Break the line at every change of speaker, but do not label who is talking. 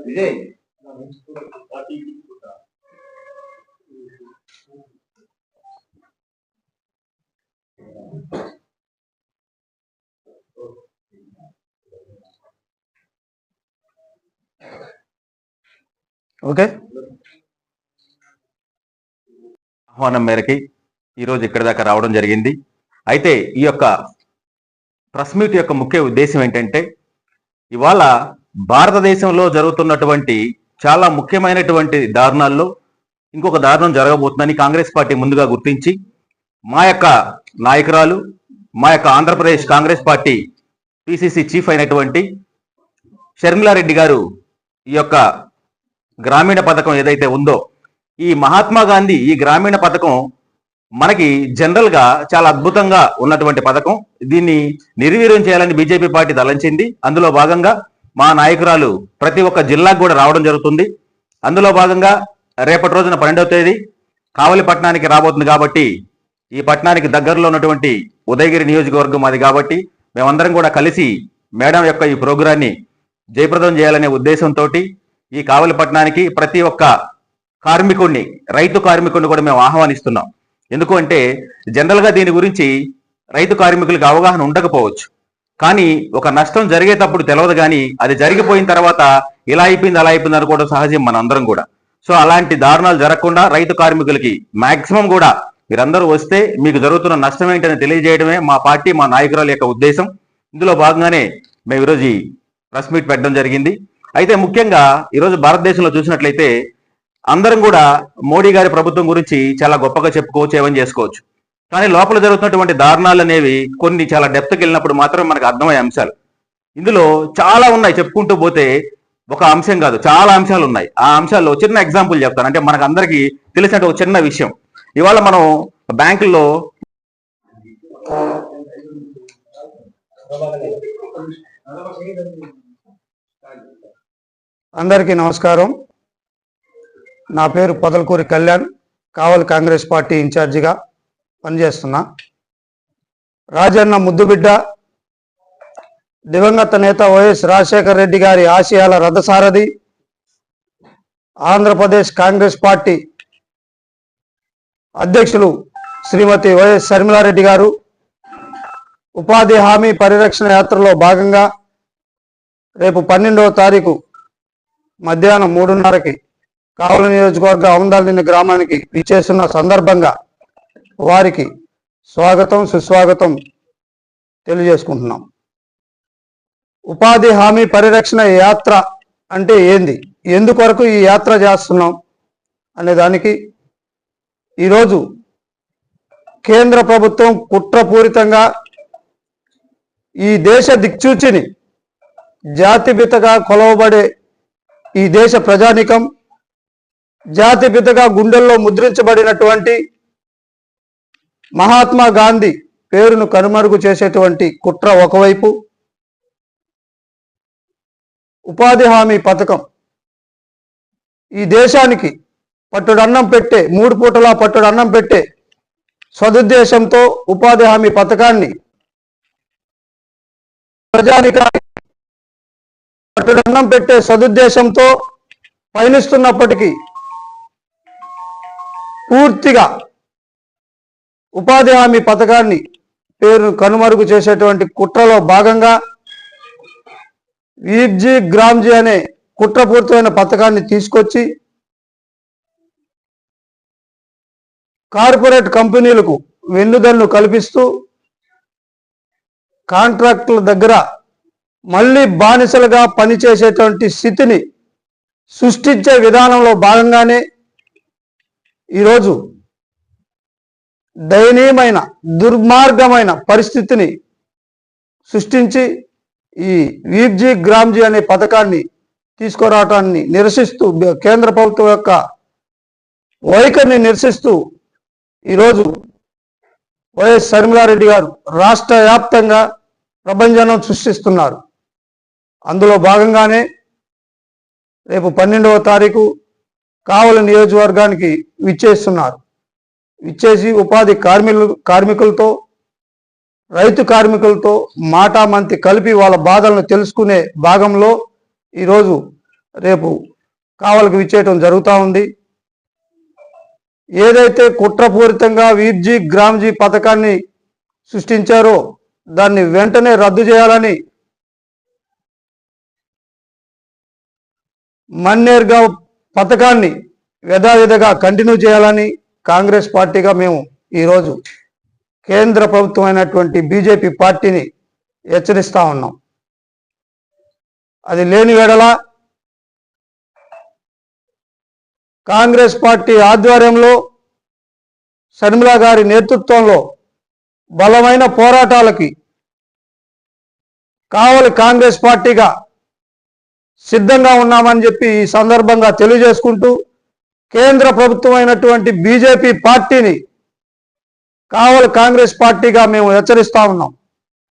Vijay
okay.
ఆహ్వానం మేరకి ఈరోజు ఇక్కడి దాకా రావడం జరిగింది. అయితే ఈ యొక్క ప్రెస్ మీట్ యొక్క ముఖ్య ఉద్దేశం ఏంటంటే, ఇవాళ భారతదేశంలో జరుగుతున్నటువంటి చాలా ముఖ్యమైనటువంటి దారుణాల్లో ఇంకొక దారుణం జరగబోతుందని కాంగ్రెస్ పార్టీ ముందుగా గుర్తించి, మా యొక్క నాయకురాలు, మా యొక్క Andhra Pradesh Congress party PCC chief అయినటువంటి షర్మిలారెడ్డి గారు ఈ యొక్క గ్రామీణ పథకం ఏదైతే ఉందో, ఈ మహాత్మా గాంధీ ఈ గ్రామీణ పథకం మనకి జనరల్ గా చాలా అద్భుతంగా ఉన్నటువంటి పథకం. దీన్ని నిర్వీర్యం చేయాలని బీజేపీ పార్టీ తలంచింది. అందులో భాగంగా మా నాయకురాలు ప్రతి ఒక్క జిల్లాకు కూడా రావడం జరుగుతుంది. అందులో భాగంగా రేపటి రోజున 12వ తేదీ కావలి పట్టణానికి రాబోతుంది. కాబట్టి ఈ పట్టణానికి దగ్గరలో ఉన్నటువంటి ఉదయగిరి నియోజకవర్గం అది. కాబట్టి మేమందరం కూడా కలిసి మేడం యొక్క ఈ ప్రోగ్రాన్ని జయప్రదం చేయాలనే ఉద్దేశంతో ఈ కావలి పట్టణానికి ప్రతి ఒక్క కార్మికుడిని, రైతు కార్మికుడిని కూడా మేము ఆహ్వానిస్తున్నాం. ఎందుకు అంటే జనరల్ గా దీని గురించి రైతు కార్మికులకు అవగాహన ఉండకపోవచ్చు, కానీ ఒక నష్టం జరిగేటప్పుడు తెలియదు, కానీ అది జరిగిపోయిన తర్వాత ఇలా అయిపోయింది అలా అయిపోయింది అనుకోవడం సహజం మనందరం కూడా. సో అలాంటి దారుణాలు జరగకుండా రైతు కార్మికులకి మాక్సిమం కూడా మీరందరూ వస్తే మీకు జరుగుతున్న నష్టం ఏంటని తెలియజేయడమే మా పార్టీ, మా నాయకురాల యొక్క ఉద్దేశం. ఇందులో భాగంగానే మేము ఈరోజు ఈ ప్రెస్ మీట్ పెట్టడం జరిగింది. అయితే ముఖ్యంగా ఈరోజు భారతదేశంలో చూసినట్లయితే అందరం కూడా మోడీ గారి ప్రభుత్వం గురించి చాలా గొప్పగా చెప్పుకోవచ్చు, ఏమని చేసుకోవచ్చు. కానీ లోపల జరుగుతున్నటువంటి దారుణాలు అనేవి కొన్ని చాలా డెప్త్కి వెళ్ళినప్పుడు మాత్రం మనకు అర్థమయ్యే అంశాలు. ఇందులో చాలా ఉన్నాయి, చెప్పుకుంటూ పోతే ఒక అంశం కాదు, చాలా అంశాలు ఉన్నాయి. ఆ అంశాల్లో చిన్న ఎగ్జాంపుల్ చెప్తాను, అంటే మనకు అందరికీ తెలిసినట్టు ఒక చిన్న విషయం. ఇవాళ మనం బ్యాంకుల్లో
అందరికీ నమస్కారం. నా పేరు పొదలకూరి కళ్యాణ్, కావలి కాంగ్రెస్ పార్టీ ఇన్ఛార్జిగా పనిచేస్తున్నా. రాజన్న ముద్దుబిడ్డ, దివంగత నేత వైఎస్ రాజశేఖర రెడ్డి గారి ఆశయాల రథసారథి, ఆంధ్రప్రదేశ్ కాంగ్రెస్ పార్టీ అధ్యక్షులు శ్రీమతి వైఎస్ షర్మిలారెడ్డి గారు ఉపాధి హామీ పరిరక్షణ యాత్రలో భాగంగా రేపు 12వ తారీఖు మధ్యాహ్నం 3:30కి కావలి నియోజకవర్గ అవనదల్లిని గ్రామానికి విచ్చేస్తున్న సందర్భంగా వారికి స్వాగతం సుస్వాగతం తెలియజేసుకుంటున్నాం. ఉపాధి హామీ పరిరక్షణ యాత్ర అంటే ఏంది, ఎందుకొరకు ఈ యాత్ర చేస్తున్నాం అనే దానికి ఈరోజు కేంద్ర ప్రభుత్వం కుట్రపూరితంగా ఈ దేశ దిక్సూచిని, జాతిపితగా కొలవబడే ఈ దేశ ప్రజానికం, జాతిపితగా గుండెల్లో ముద్రించబడినటువంటి మహాత్మా గాంధీ పేరును కనుమరుగు చేసేటువంటి కుట్ర ఒకవైపు, ఉపాధి హామీ పథకం ఈ దేశానికి పట్టుడన్నం పెట్టే, 3 పూటలా పట్టుడన్నం పెట్టే సదుద్దేశంతో ఉపాధి హామీ పథకాన్ని ప్రజానికానికి పట్టుడన్నం పెట్టే సదుద్దేశంతో పయనిస్తున్నప్పటికీ పూర్తిగా ఉపాధి హామీ పథకాన్ని పేరు కనుమరుగు చేసేటువంటి కుట్రలో భాగంగా వీబ్జీ గ్రామ్జీ అనే కుట్రపూరితమైన పథకాన్ని తీసుకొచ్చి కార్పొరేట్ కంపెనీలకు వెన్నుదన్ను కల్పిస్తూ కాంట్రాక్టుల దగ్గర మళ్ళీ బానిసలుగా పనిచేసేటువంటి స్థితిని సృష్టించే విధానంలో భాగంగానే ఈరోజు దయనీయమైన దుర్మార్గమైన పరిస్థితిని సృష్టించి ఈ వీబ్జీ గ్రామ్జీ అనే పథకాన్ని తీసుకురావటాన్ని నిరసిస్తూ, కేంద్ర ప్రభుత్వం యొక్క వైఖరిని నిరసిస్తూ ఈరోజు వైఎస్ షర్మిలారెడ్డి గారు రాష్ట్ర వ్యాప్తంగా ప్రభంజనం సృష్టిస్తున్నారు. అందులో భాగంగానే రేపు 12వ తారీఖు కావలి నియోజకవర్గానికి విచ్చేస్తున్నారు. విచ్చేసి ఉపాధి కార్మికులతో రైతు కార్మికులతో మాటామంతి కలిపి వాళ్ళ బాధలను తెలుసుకునే భాగంలో ఈరోజు రేపు కావలికి విచ్చేయటం జరుగుతూ ఉంది. ఏదైతే కుట్రపూరితంగా వీర్జీ గ్రామ్జీ పథకాన్ని సృష్టించారో దాన్ని వెంటనే రద్దు చేయాలని, మన్నేర్గా పథకాన్ని యథావిధిగా కంటిన్యూ చేయాలని కాంగ్రెస్ పార్టీగా మేము ఈరోజు కేంద్ర ప్రభుత్వం అయినటువంటి బీజేపీ పార్టీని హెచ్చరిస్తా ఉన్నాం. అది లేని వేళల కాంగ్రెస్ పార్టీ ఆధ్వర్యంలో షర్మిల గారి నేతృత్వంలో బలమైన పోరాటాలకి కావలి కాంగ్రెస్ పార్టీగా సిద్ధంగా ఉన్నామని చెప్పి ఈ సందర్భంగా తెలియజేసుకుంటూ, కేంద్ర ప్రభుత్వం అయినటువంటి బీజేపీ పార్టీని కావలి కాంగ్రెస్ పార్టీగా మేము హెచ్చరిస్తా ఉన్నాం.